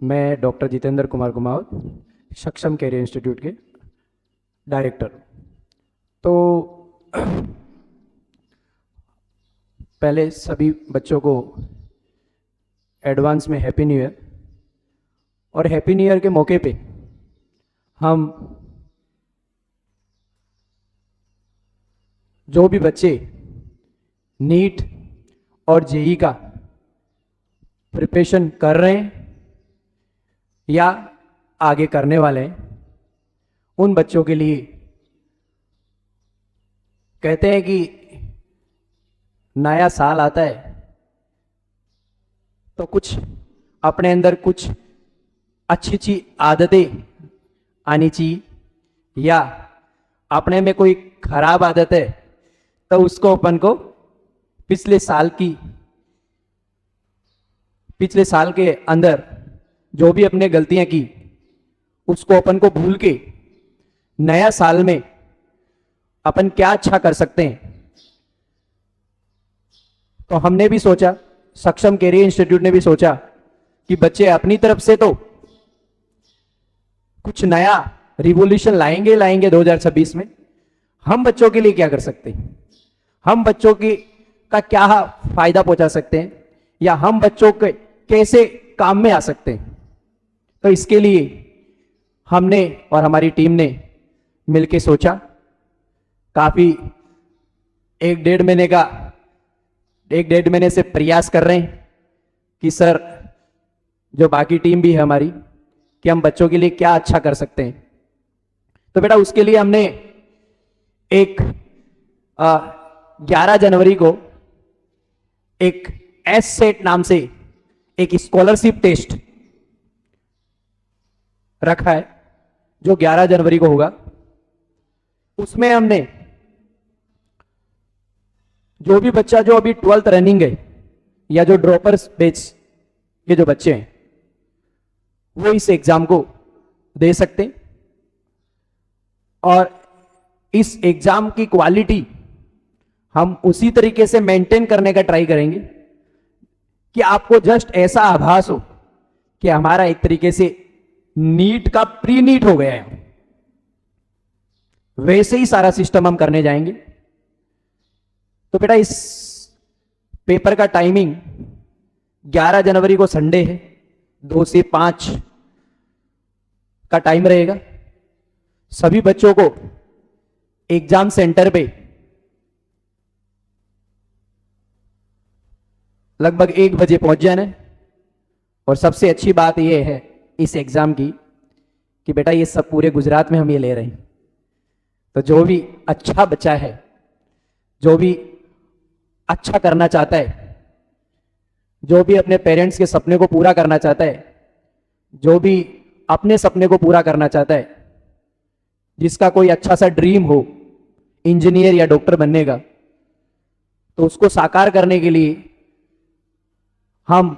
मैं डॉक्टर जितेंद्र कुमार कुमावत, सक्षम career institute के डायरेक्टर। तो पहले सभी बच्चों को एडवांस में हैप्पी न्यू ईयर। और हैप्पी न्यू ईयर के मौके पे हम जो भी बच्चे नीट और जेई का प्रिपरेशन कर रहे हैं या आगे करने वाले हैं, उन बच्चों के लिए कहते हैं कि नया साल आता है तो कुछ अपने अंदर कुछ अच्छी अच्छी आदतें आनी चाहिए, या अपने में कोई खराब आदत है तो उसको अपन को पिछले साल के अंदर जो भी अपने गलतियां की उसको अपन को भूल के नया साल में अपन क्या अच्छा कर सकते हैं। तो हमने भी सोचा, सक्षम कैरियर इंस्टीट्यूट ने भी सोचा कि बच्चे अपनी तरफ से तो कुछ नया रिवॉल्यूशन लाएंगे 2026 में। हम बच्चों के लिए क्या कर सकते हैं, हम बच्चों की का क्या फायदा पहुंचा सकते हैं, या हम बच्चों के कैसे काम में आ सकते हैं। तो इसके लिए हमने और हमारी टीम ने मिलकर सोचा, काफी एक डेढ़ महीने से प्रयास कर रहे हैं कि सर, जो बाकी टीम भी है हमारी, कि हम बच्चों के लिए क्या अच्छा कर सकते हैं। तो बेटा उसके लिए हमने एक 11 जनवरी को एक एस सेट नाम से एक स्कॉलरशिप टेस्ट रखा है, जो 11 जनवरी को होगा। उसमें हमने जो भी बच्चा जो अभी 12th रनिंग है या जो ड्रॉपर्स बैच के जो बच्चे हैं वो इस एग्जाम को दे सकते हैं। और इस एग्जाम की क्वालिटी हम उसी तरीके से मेंटेन करने का ट्राई करेंगे कि आपको जस्ट ऐसा आभास हो कि हमारा एक तरीके से नीट का प्री नीट हो गया है। वैसे ही सारा सिस्टम हम करने जाएंगे। तो बेटा इस पेपर का टाइमिंग 11 जनवरी को संडे है, 2 से 5 का टाइम रहेगा। सभी बच्चों को एग्जाम सेंटर पे लगभग 1 बजे पहुंच जाना है। और सबसे अच्छी बात यह है इस एग्जाम की कि बेटा ये सब पूरे गुजरात में हम ये ले रहे हैं। तो जो भी अच्छा बच्चा है, जो भी अच्छा करना चाहता है, जो भी अपने पेरेंट्स के सपने को पूरा करना चाहता है, जो भी अपने सपने को पूरा करना चाहता है, जिसका कोई अच्छा सा ड्रीम हो इंजीनियर या डॉक्टर बनने का, तो उसको साकार करने के लिए हम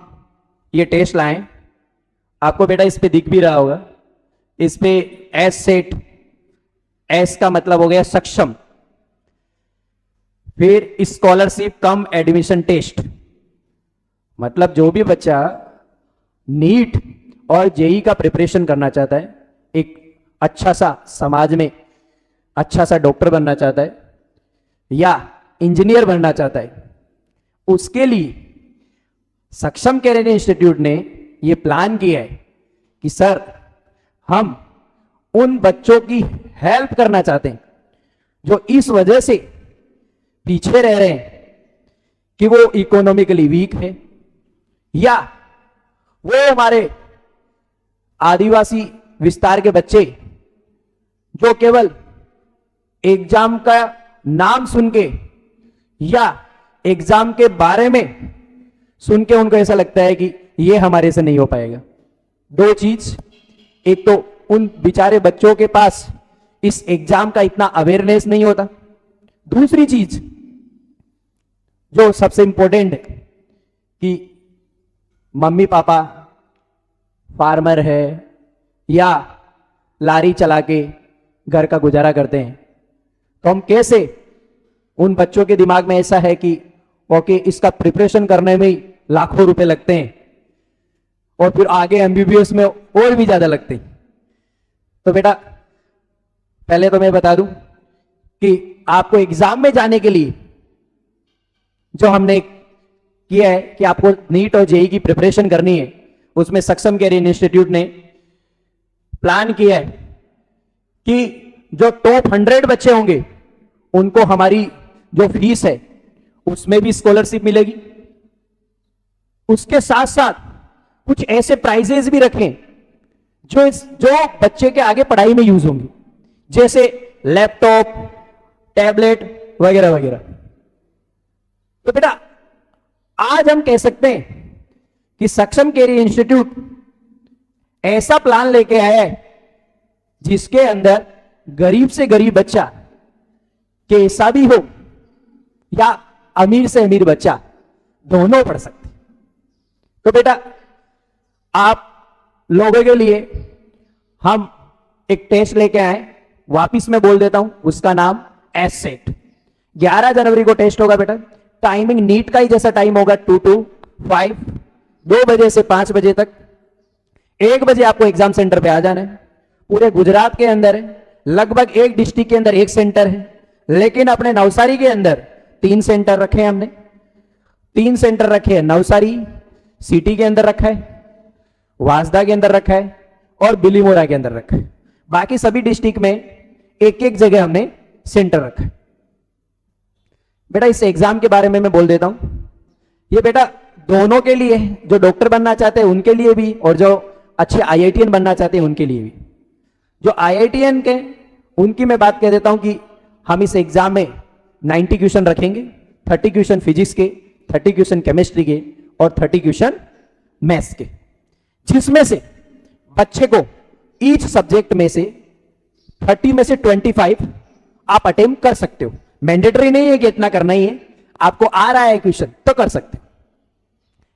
ये टेस्ट लाएं। आपको बेटा इस पे दिख भी रहा होगा, इस पे एस सेट, एस का मतलब हो गया सक्षम, फिर स्कॉलरशिप कम एडमिशन टेस्ट। मतलब जो भी बच्चा नीट और जेई का प्रिपरेशन करना चाहता है, एक अच्छा सा समाज में अच्छा सा डॉक्टर बनना चाहता है या इंजीनियर बनना चाहता है, उसके लिए सक्षम कैरियर इंस्टीट्यूट ने यह प्लान किया है कि सर, हम उन बच्चों की हेल्प करना चाहते हैं जो इस वजह से पीछे रह रहे हैं कि वो इकोनॉमिकली वीक है, या वो हमारे आदिवासी विस्तार के बच्चे जो केवल एग्जाम का नाम सुन के या एग्जाम के बारे में सुन के उनको ऐसा लगता है कि ये हमारे से नहीं हो पाएगा। 2 चीज, एक तो उन बेचारे बच्चों के पास इस एग्जाम का इतना अवेयरनेस नहीं होता। दूसरी चीज जो सबसे इंपॉर्टेंट है कि मम्मी पापा फार्मर है या लारी चला के घर का गुजारा करते हैं, तो हम कैसे, उन बच्चों के दिमाग में ऐसा है कि ओके इसका प्रिपरेशन करने में लाखों रुपए लगते हैं और फिर आगे एमबीबीएस में और भी ज्यादा लगते हैं। तो बेटा पहले तो मैं बता दूं कि आपको एग्जाम में जाने के लिए जो हमने किया है कि आपको नीट और जेई की प्रिपरेशन करनी है, उसमें सक्षम कैरियर इंस्टीट्यूट ने प्लान किया है कि जो टॉप 100 बच्चे होंगे उनको हमारी जो फीस है उसमें भी स्कॉलरशिप मिलेगी। उसके साथ साथ कुछ ऐसे प्राइजेस भी रखें जो बच्चे के आगे पढ़ाई में यूज होंगे, जैसे लैपटॉप, टैबलेट वगैरह वगैरह। तो बेटा आज हम कह सकते हैं कि सक्षम कैरियर इंस्टीट्यूट ऐसा प्लान लेके आया है जिसके अंदर गरीब से गरीब बच्चा कैसा भी हो या अमीर से अमीर बच्चा दोनों पढ़ सकते। तो बेटा आप लोगों के लिए हम एक टेस्ट लेके आए, वापिस मैं बोल देता हूं उसका नाम एसेट। 11 जनवरी को टेस्ट होगा बेटा। टाइमिंग नीट का ही जैसा टाइम होगा 2 to 5, 2 बजे से 5 बजे तक। 1 बजे आपको एग्जाम सेंटर पे आ जाना है। पूरे गुजरात के अंदर है, लगभग एक डिस्ट्रिक्ट के अंदर एक सेंटर है, लेकिन अपने नवसारी के अंदर 3 सेंटर रखे हैं हमने। 3 सेंटर रखे हैं, नवसारी सिटी के अंदर रखा है, वासदा के अंदर रखा है और बिलीमोरा के अंदर रखा है। बाकी सभी डिस्ट्रिक्ट में एक एक जगह हमने सेंटर रखा है। बेटा इस एग्जाम के बारे में मैं बोल देता हूं, ये बेटा दोनों के लिए, जो डॉक्टर बनना चाहते हैं उनके लिए भी और जो अच्छे आईआईटीएन बनना चाहते हैं उनके लिए भी। जो आईआईटीएन के उनकी मैं बात कह देता हूं कि हम इस एग्जाम में 90 क्वेश्चन रखेंगे, 30 क्वेश्चन फिजिक्स के, 30 क्वेश्चन केमिस्ट्री के और 30 क्वेश्चन मैथ्स के, जिसमें से बच्चे को ईच सब्जेक्ट में से 30 में से 25 आप अटेम्प्ट कर सकते हो। मैंडेटरी नहीं है कि इतना करना ही है, आपको आ रहा है क्वेश्चन तो कर सकते हो।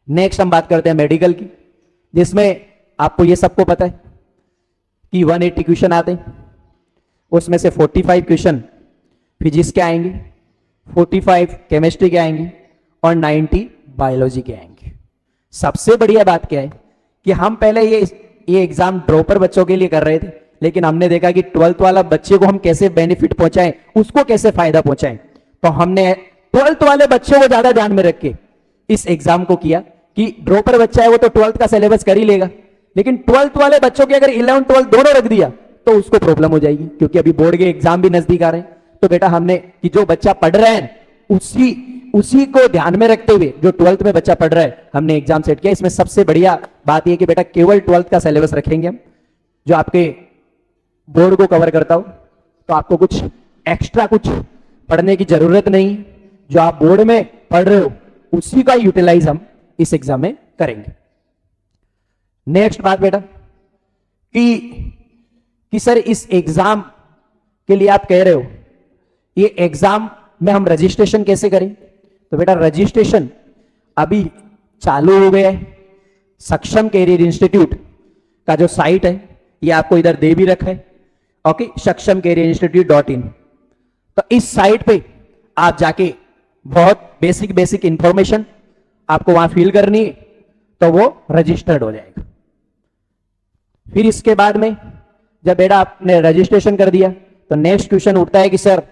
नेक्स्ट हम बात करते हैं मेडिकल की, जिसमें आपको ये सबको पता है कि 180 क्वेश्चन आते हैं, उसमें से 45 क्वेश्चन फिजिक्स के आएंगे, 45 केमिस्ट्री के आएंगे और 90 बायोलॉजी के आएंगे। सबसे बढ़िया बात क्या है कि हम पहले ये एग्जाम ड्रॉपर बच्चों के लिए कर रहे थे, लेकिन हमने देखा कि 12th वाला बच्चे को हम कैसे बेनिफिट पहुंचाएं, उसको कैसे फायदा पहुंचाएं। तो हमने 12th वाले बच्चों को ज्यादा ध्यान में रख के इस एग्जाम को किया कि ड्रॉपर बच्चा है वो तो 12th का सिलेबस कर ही लेगा, लेकिन 12th वाले बच्चों के अगर 11 12 दोनों रख दिया तो उसको प्रॉब्लम हो जाएगी, क्योंकि अभी बोर्ड के एग्जाम भी नजदीक आ रहे हैं। तो बेटा हमने कि जो बच्चा पढ़ रहा है उसी को ध्यान में रखते हुए जो 12th में बच्चा पढ़ रहा है हमने एग्जाम सेट किया। इसमें सबसे बढ़िया बात यह कि बेटा केवल 12th का सिलेबस रखेंगे हम, जो आपके बोर्ड को कवर करता हो, तो आपको कुछ एक्स्ट्रा कुछ पढ़ने की जरूरत नहीं। जो आप बोर्ड में पढ़ रहे हो उसी का यूटिलाइज हम इस एग्जाम में करेंगे। नेक्स्ट बात बेटा कि सर इस एग्जाम के लिए आप कह रहे हो ये एग्जाम में हम रजिस्ट्रेशन कैसे करें। तो बेटा रजिस्ट्रेशन अभी चालू हो गया है। सक्षम कैरियर इंस्टीट्यूट का जो साइट है ये आपको इधर दे भी रखा है, ओके, saksham-career-institute.in। तो इस साइट पे आप जाके बहुत बेसिक इंफॉर्मेशन आपको वहां फिल करनी है, तो वो रजिस्टर्ड हो जाएगा। फिर इसके बाद में जब बेटा आपने रजिस्ट्रेशन कर दिया तो नेक्स्ट क्वेश्चन उठता है कि सर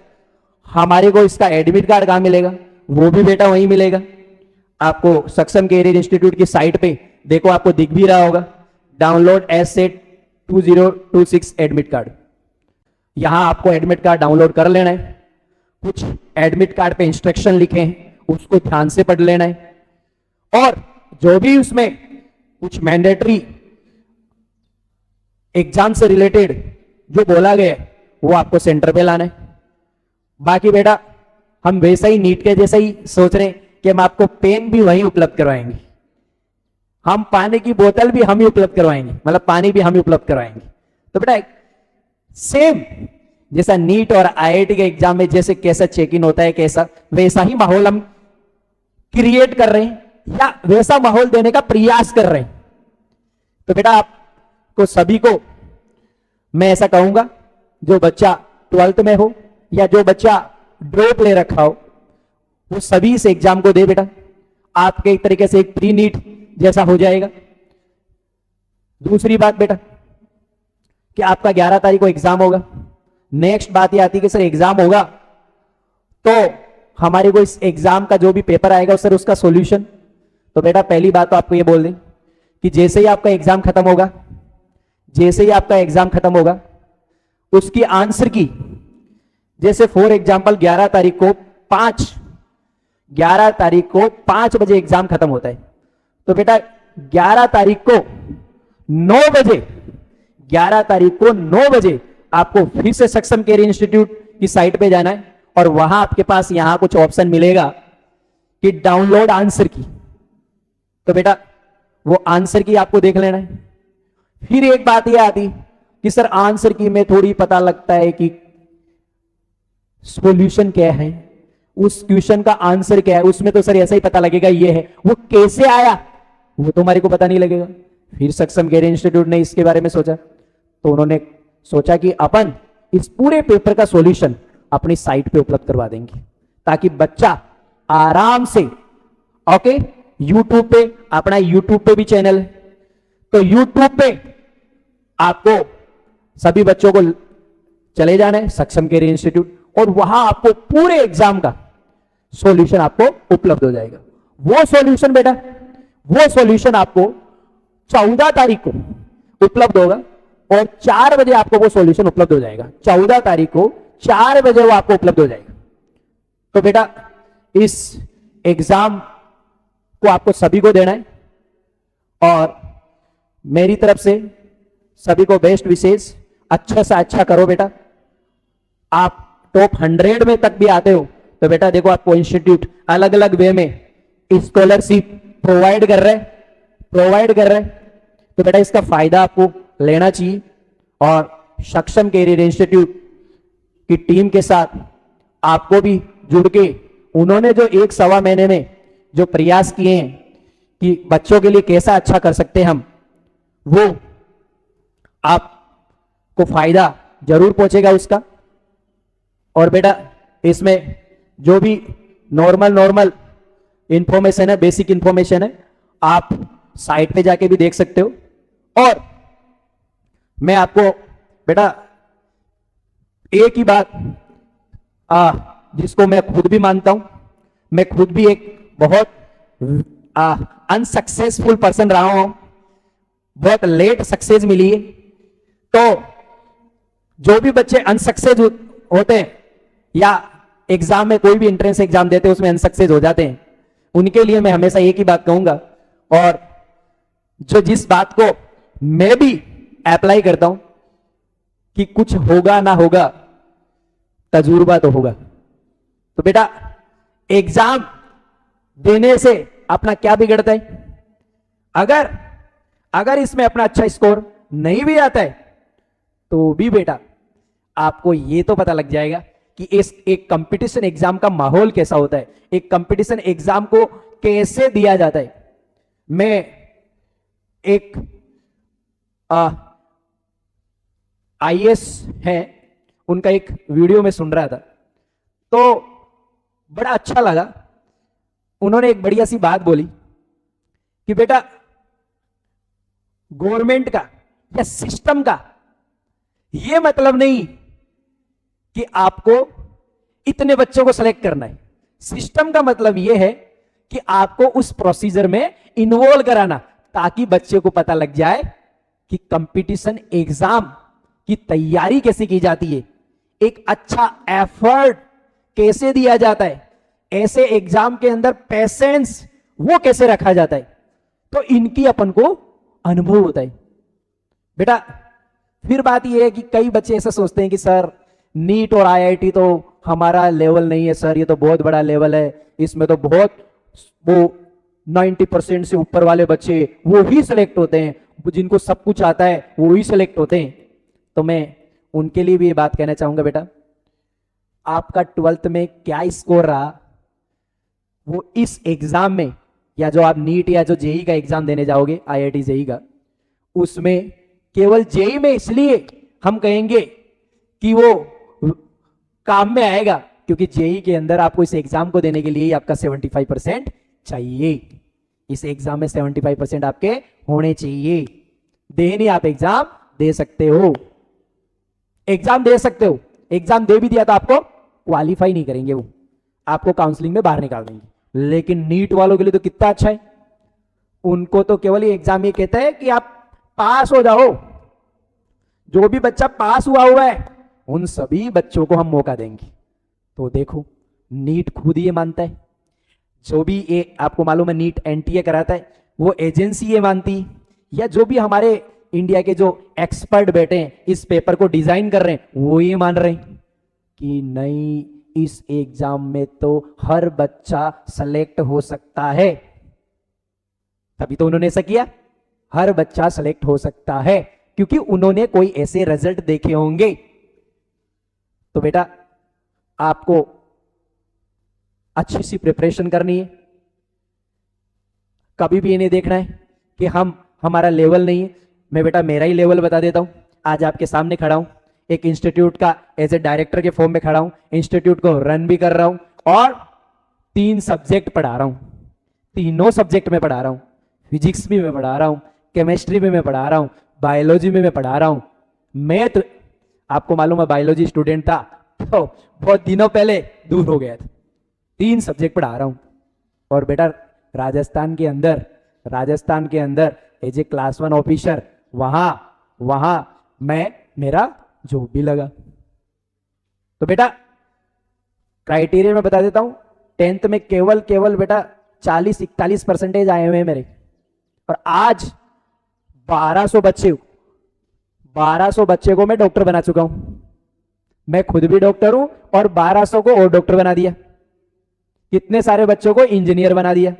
हमारे को इसका एडमिट कार्ड कहां मिलेगा। वो भी बेटा वहीं मिलेगा आपको सक्षम कैरियर इंस्टीट्यूट की साइट पे। देखो आपको दिख भी रहा होगा, डाउनलोड एसेट 2026 एडमिट कार्ड। यहां आपको एडमिट कार्ड डाउनलोड कर लेना है। कुछ एडमिट कार्ड पे इंस्ट्रक्शन लिखे हैं, उसको ध्यान से पढ़ लेना है, और जो भी उसमें कुछ मैंडेटरी एग्जाम से रिलेटेड जो बोला गया वो आपको सेंटर पे लाना है। बाकी बेटा हम वैसा ही नीट के जैसा ही सोच रहे हैं कि हम आपको पेन भी वहीं उपलब्ध करवाएंगे, हम पानी की बोतल भी हम ही उपलब्ध करवाएंगे, मतलब पानी भी हम ही उपलब्ध करवाएंगे। तो बेटा सेम जैसा नीट और आईआईटी के एग्जाम में जैसे कैसा चेक इन होता है, कैसा वैसा ही माहौल हम क्रिएट कर रहे हैं या वैसा माहौल देने का प्रयास कर रहे हैं। तो बेटा आपको सभी को मैं ऐसा कहूंगा, जो बच्चा 12th में हो या जो बच्चा ड्रॉप ले रखा हो वो सभी इस एग्जाम को दे बेटा। आपके एक तरीके से एक प्री नीट जैसा हो जाएगा। दूसरी बात बेटा कि आपका 11 तारीख को एग्जाम होगा। नेक्स्ट बात ये आती है कि सर एग्जाम होगा तो हमारे को इस एग्जाम का जो भी पेपर आएगा सर उसका सॉल्यूशन। तो बेटा पहली बात तो आपको ये बोल दें कि जैसे ही आपका एग्जाम खत्म होगा, जैसे ही आपका एग्जाम खत्म होगा उसकी आंसर की, जैसे फॉर एग्जाम्पल 11 तारीख को 5 बजे एग्जाम खत्म होता है, तो बेटा 11 तारीख को 9 बजे 11 तारीख को 9 बजे आपको फिर से सक्षम कैरियर इंस्टीट्यूट की साइट पे जाना है और वहां आपके पास यहां कुछ ऑप्शन मिलेगा कि डाउनलोड आंसर की। तो बेटा वो आंसर की आपको देख लेना है। फिर एक बात यह आती कि सर आंसर की में थोड़ी पता लगता है कि सॉल्यूशन क्या है, उस क्वेश्चन का आंसर क्या है, उसमें तो सर ऐसा ही पता लगेगा ये है, वो कैसे आया वो तो हमारे को पता नहीं लगेगा। फिर सक्षम कैरियर इंस्टीट्यूट ने इसके बारे में सोचा, तो उन्होंने सोचा कि अपन इस पूरे पेपर का सॉल्यूशन अपनी साइट पे उपलब्ध करवा देंगे ताकि बच्चा आराम से, ओके, यूट्यूब पे, अपना यूट्यूब पे भी चैनल है, तो यूट्यूब पे आपको सभी बच्चों को चले जाना है सक्षम कैरियर इंस्टीट्यूट, और वहां आपको पूरे एग्जाम का सॉल्यूशन आपको उपलब्ध हो जाएगा। वो सॉल्यूशन बेटा, वो सॉल्यूशन आपको 14 तारीख को उपलब्ध होगा और 4 बजे आपको वो सॉल्यूशन उपलब्ध हो जाएगा। 14 तारीख को 4 बजे वो आपको उपलब्ध हो जाएगा। तो बेटा इस एग्जाम को आपको सभी को देना है और मेरी तरफ से सभी को बेस्ट विशेष। अच्छा से अच्छा करो बेटा। आप टॉप 100 में तक भी आते हो तो बेटा देखो आपको इंस्टीट्यूट अलग अलग वे में स्कॉलरशिप प्रोवाइड कर रहे हैं, तो बेटा इसका फायदा आपको लेना चाहिए और सक्षम कैरियर इंस्टीट्यूट की टीम के साथ आपको भी जुड़ के उन्होंने जो 1-1.25 महीने में जो प्रयास किए हैं कि बच्चों के लिए कैसा अच्छा कर सकते हैं हम, वो आपको फायदा जरूर पहुंचेगा उसका। और बेटा इसमें जो भी नॉर्मल इंफॉर्मेशन है, बेसिक इंफॉर्मेशन है, आप साइट पे जाके भी देख सकते हो। और मैं आपको बेटा एक ही बात जिसको मैं खुद भी मानता हूं, मैं खुद भी एक बहुत अनसक्सेसफुल पर्सन रहा हूं, बहुत लेट सक्सेस मिली है। तो जो भी बच्चे अनसक्सेस होते हैं या एग्जाम में कोई भी एंट्रेंस एग्जाम देते हैं उसमें अनसक्सेस हो जाते हैं, उनके लिए मैं हमेशा एक ही बात कहूंगा और जो जिस बात को मैं भी अप्लाई करता हूं कि कुछ होगा ना होगा, तजुर्बा तो होगा। तो बेटा एग्जाम देने से अपना क्या बिगड़ता है? अगर इसमें अपना अच्छा स्कोर नहीं भी आता है तो भी बेटा आपको ये तो पता लग जाएगा कि इस एक कंपटीशन एग्जाम का माहौल कैसा होता है, एक कंपटीशन एग्जाम को कैसे दिया जाता है। मैं एक आईएएस है, उनका एक वीडियो में सुन रहा था तो बड़ा अच्छा लगा। उन्होंने एक बढ़िया सी बात बोली कि बेटा गवर्नमेंट का या सिस्टम का यह मतलब नहीं कि आपको इतने बच्चों को सेलेक्ट करना है। सिस्टम का मतलब यह है कि आपको उस प्रोसीजर में इन्वॉल्व कराना ताकि बच्चे को पता लग जाए कि कंपटीशन एग्जाम की तैयारी कैसे की जाती है, एक अच्छा एफर्ट कैसे दिया जाता है, ऐसे एग्जाम के अंदर पेशेंस वो कैसे रखा जाता है, तो इनकी अपन को अनुभव होता है। बेटा फिर बात यह है कि कई बच्चे ऐसा सोचते हैं कि सर नीट और आईआईटी तो हमारा लेवल नहीं है सर, ये तो बहुत बड़ा लेवल है, इसमें तो बहुत वो 90% से ऊपर वाले बच्चे वो ही सिलेक्ट होते हैं, जिनको सब कुछ आता है वो ही सिलेक्ट होते हैं। तो मैं उनके लिए भी ये बात कहना चाहूंगा बेटा, आपका 12th में क्या स्कोर रहा वो इस एग्जाम में, या जो आप नीट या जो जेई का एग्जाम देने जाओगे, आईआईटी जेई का, उसमें केवल जेई में इसलिए हम कहेंगे कि वो काम में आएगा क्योंकि जेई के अंदर आपको इस एग्जाम को देने के लिए आपका 75% चाहिए। इस एग्जाम में 75% आपके होने चाहिए। देन ही आप एग्जाम दे सकते हो। एग्जाम दे सकते हो, एग्जाम दे भी दिया तो आपको क्वालिफाई नहीं करेंगे, वो आपको काउंसलिंग में बाहर निकाल देंगे। लेकिन नीट वालों के लिए तो कितना अच्छा है, उनको तो केवल ये एग्जाम ये कहता है कि आप पास हो जाओ। जो भी बच्चा पास हुआ है उन सभी बच्चों को हम मौका देंगे। तो देखो, नीट खुद ये मानता है, जो भी ये आपको मालूम है नीट एनटीए कराता है, वो एजेंसी ये मानती, या जो भी हमारे इंडिया के जो एक्सपर्ट बैठे हैं इस पेपर को डिजाइन कर रहे हैं वो ये मान रहे हैं कि नहीं, इस एग्जाम में तो हर बच्चा सेलेक्ट हो सकता है। तभी तो उन्होंने ऐसा किया, हर बच्चा सेलेक्ट हो सकता है, क्योंकि उन्होंने कोई ऐसे रिजल्ट देखे होंगे। तो बेटा आपको अच्छी सी प्रिपरेशन करनी है, कभी भी ये नहीं देखना है कि हमारा लेवल नहीं है। मैं बेटा मेरा ही लेवल बता देता हूं, आज आपके सामने खड़ा हूं, एक इंस्टीट्यूट का एज ए डायरेक्टर के फॉर्म में खड़ा हूं, इंस्टीट्यूट को रन भी कर रहा हूं और 3 सब्जेक्ट पढ़ा रहा हूं, तीनों सब्जेक्ट में पढ़ा रहा हूं, फिजिक्स भी मैं पढ़ा रहा हूं, केमिस्ट्री भी मैं पढ़ा रहा हूं, बायोलॉजी में मैं पढ़ा रहा हूं। मैं तो आपको मालूम है बायोलॉजी स्टूडेंट था तो बहुत दिनों पहले दूर हो गया था, 3 सब्जेक्ट पढ़ा रहा हूं। और बेटा राजस्थान के अंदर एज ए क्लास 1 ऑफिसर वहां मेरा जॉब भी लगा। तो बेटा क्राइटेरिया में बता देता हूं, 10th में केवल बेटा 40-41% आए हुए हैं मेरे, और आज 1200 बच्चे को मैं डॉक्टर बना चुका हूं। मैं खुद भी डॉक्टर हूं और 1200 को और डॉक्टर बना दिया, कितने सारे बच्चों को इंजीनियर बना दिया।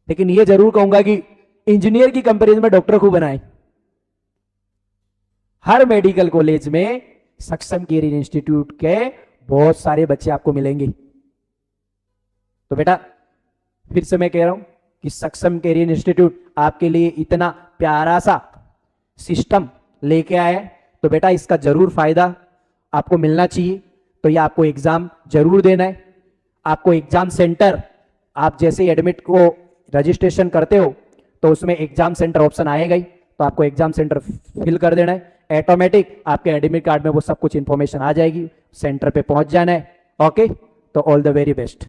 लेकिन ये जरूर कहूंगा कि इंजीनियर की कंपैरिजन में डॉक्टर खूब बनाए। हर मेडिकल कॉलेज में सक्षम कैरियर इंस्टीट्यूट के बहुत सारे बच्चे आपको मिलेंगे। तो बेटा फिर से मैं कह रहा हूं कि सक्षम कैरियर इंस्टीट्यूट आपके लिए इतना प्यारा सा सिस्टम लेके आया है, तो बेटा इसका जरूर फायदा आपको मिलना चाहिए। तो ये आपको एग्जाम जरूर देना है। आपको एग्जाम सेंटर, आप जैसे एडमिट को रजिस्ट्रेशन करते हो तो उसमें एग्जाम सेंटर ऑप्शन आएगा ही, तो आपको एग्जाम सेंटर फिल कर देना है, ऑटोमेटिक आपके एडमिट कार्ड में वो सब कुछ इंफॉर्मेशन आ जाएगी, सेंटर पे पहुंच जाना है। ओके, तो ऑल द वेरी बेस्ट।